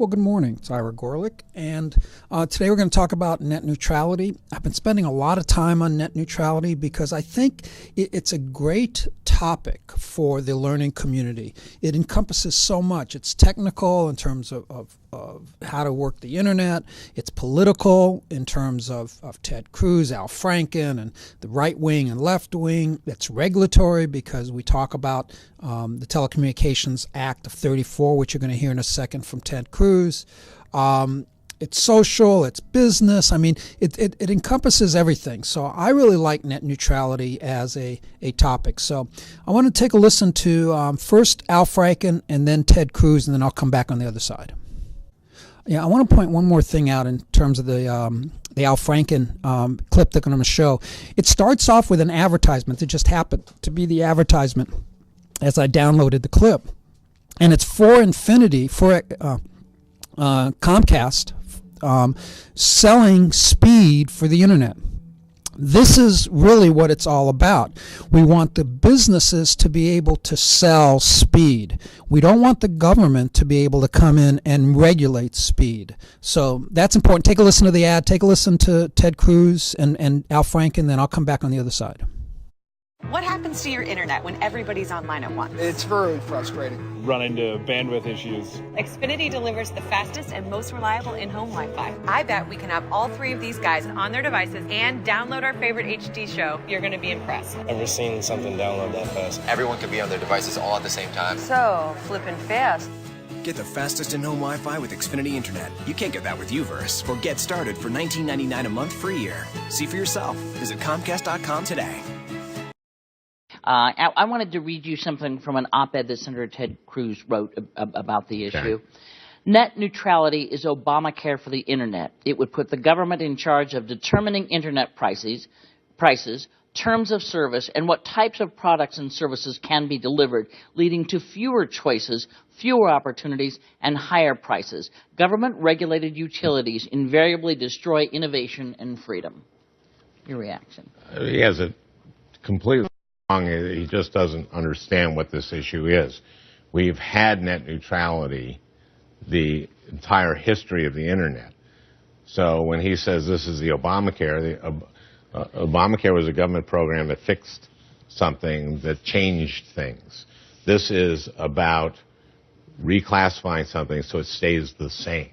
Well, good morning. It's Ira Gorlick, and today we're going to talk about net neutrality. I've been spending a lot of time on net neutrality because I think it's a great topic for the learning community. It encompasses so much. It's technical in terms of how to work the internet. It's political in terms of Ted Cruz, Al Franken, and the right wing and left wing. It's regulatory because we talk about the Telecommunications Act of '34, which you're going to hear in a second from Ted Cruz. It's social, it's business. I mean, it encompasses everything. So I really like net neutrality as a topic. So I want to take a listen to first Al Franken and then Ted Cruz, and then I'll come back on the other side. Yeah, I want to point one more thing out in terms of the Al Franken clip that I'm going to show. It starts off with an advertisement. It just happened to be the advertisement as I downloaded the clip. And it's for Infinity, for Comcast, selling speed for the internet. This is really what it's all about. We want the businesses to be able to sell speed. We don't want the government to be able to come in and regulate speed. So that's important. Take a listen to the ad. Take a listen to Ted Cruz and Al Franken, then I'll come back on the other side. What happens to your internet when everybody's online at once? It's very frustrating. Run into bandwidth issues. Xfinity delivers the fastest and most reliable in-home Wi-Fi. I bet we can have all three of these guys on their devices and download our favorite HD show. You're going to be impressed. Ever seen something download that fast? Everyone can be on their devices all at the same time. So, flipping fast. Get the fastest in-home Wi-Fi with Xfinity Internet. You can't get that with Uverse. Or get started for $19.99 a month for a year. See for yourself. Visit Comcast.com today. I wanted to read you something from an op-ed that Senator Ted Cruz wrote about the issue. Okay. Net neutrality is Obamacare for the internet. It would put the government in charge of determining internet prices, terms of service, and what types of products and services can be delivered, leading to fewer choices, fewer opportunities, and higher prices. Government-regulated utilities invariably destroy innovation and freedom. Your reaction? He has it completely wrong. He just doesn't understand what this issue is. We've had net neutrality the entire history of the internet. So when he says this is the Obamacare, Obamacare was a government program that fixed something, that changed things. This is about reclassifying something so it stays the same.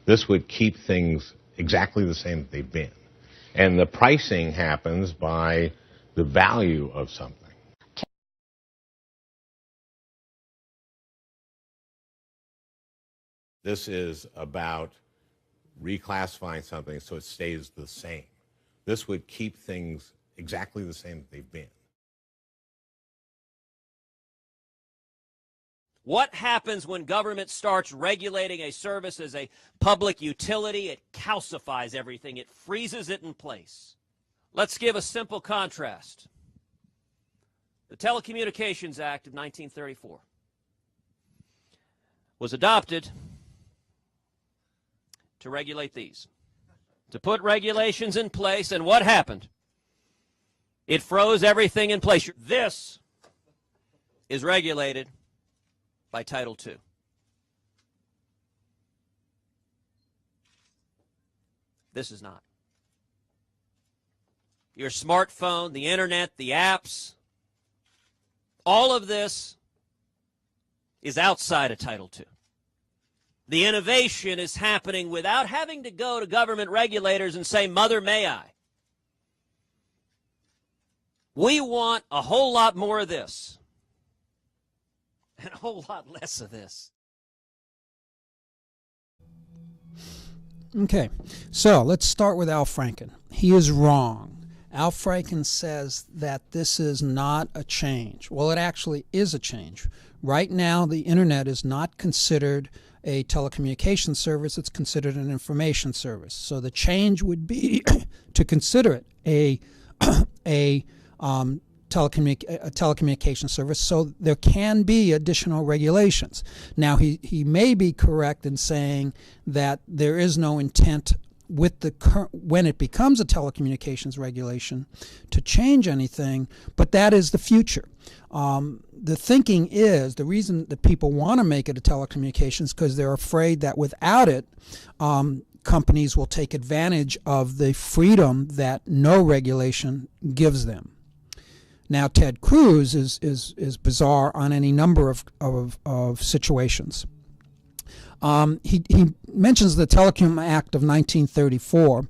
This would keep things exactly the same that they've been. And the pricing happens by the value of something. This is about reclassifying something so it stays the same. This would keep things exactly the same that they've been. What happens when government starts regulating a service as a public utility? It calcifies everything. It freezes it in place. Let's give a simple contrast. The Telecommunications Act of 1934 was adopted to regulate these, to put regulations in place, and what happened? It froze everything in place. This is regulated by Title II. This is not. Your smartphone, the internet, the apps, all of this is outside of Title II. The innovation is happening without having to go to government regulators and say, "Mother, may I?" We want a whole lot more of this and a whole lot less of this. Okay, so let's start with Al Franken. He is wrong. Al Franken says that this is not a change. Well, it actually is a change. Right now, the internet is not considered a telecommunications service. It's considered an information service. So the change would be to consider it a telecommunication service, so there can be additional regulations. Now, he may be correct in saying that there is no intent when it becomes a telecommunications regulation to change anything, but that is the future. The thinking is, the reason that people want to make it a telecommunications because they're afraid that without it, companies will take advantage of the freedom that no regulation gives them. Now, Ted Cruz is bizarre on any number of situations. He mentions the Telecom Act of 1934,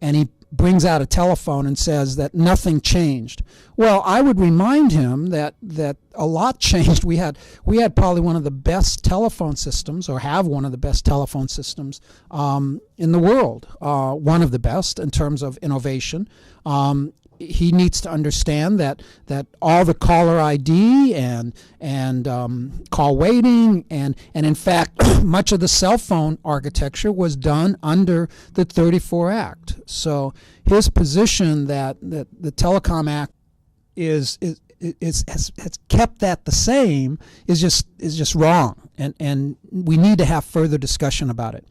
and he brings out a telephone and says that nothing changed. Well, I would remind him that a lot changed. We had probably one of the best telephone systems, or have one of the best telephone systems in the world, one of the best in terms of innovation. He needs to understand that all the caller ID and call waiting and in fact much of the cell phone architecture was done under the 34 Act. So his position that the Telecom Act has kept that the same is just wrong, and we need to have further discussion about it.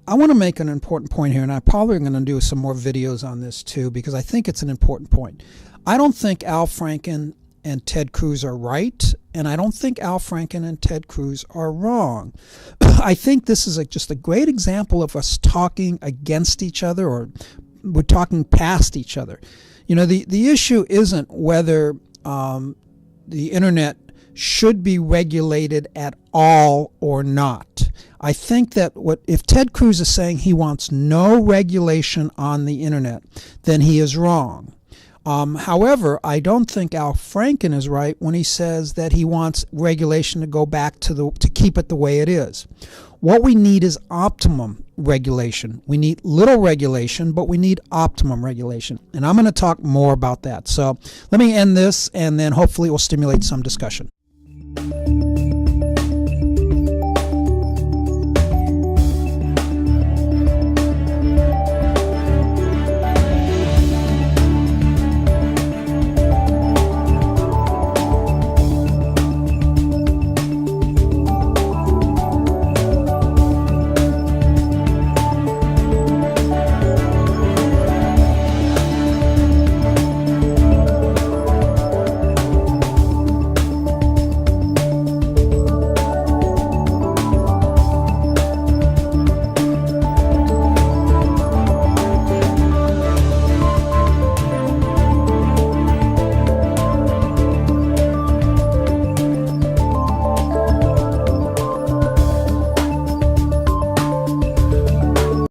I want to make an important point here, and I'm probably going to do some more videos on this too, because I think it's an important point. I don't think Al Franken and Ted Cruz are right, and I don't think Al Franken and Ted Cruz are wrong. I think this is just a great example of us talking against each other, or we're talking past each other. You know, the issue isn't whether the internet should be regulated at all or not. I think that if Ted Cruz is saying he wants no regulation on the internet, then he is wrong. However, I don't think Al Franken is right when he says that he wants regulation to go back to keep it the way it is. What we need is optimum regulation. We need little regulation, but we need optimum regulation. And I'm going to talk more about that. So let me end this, and then hopefully it will stimulate some discussion.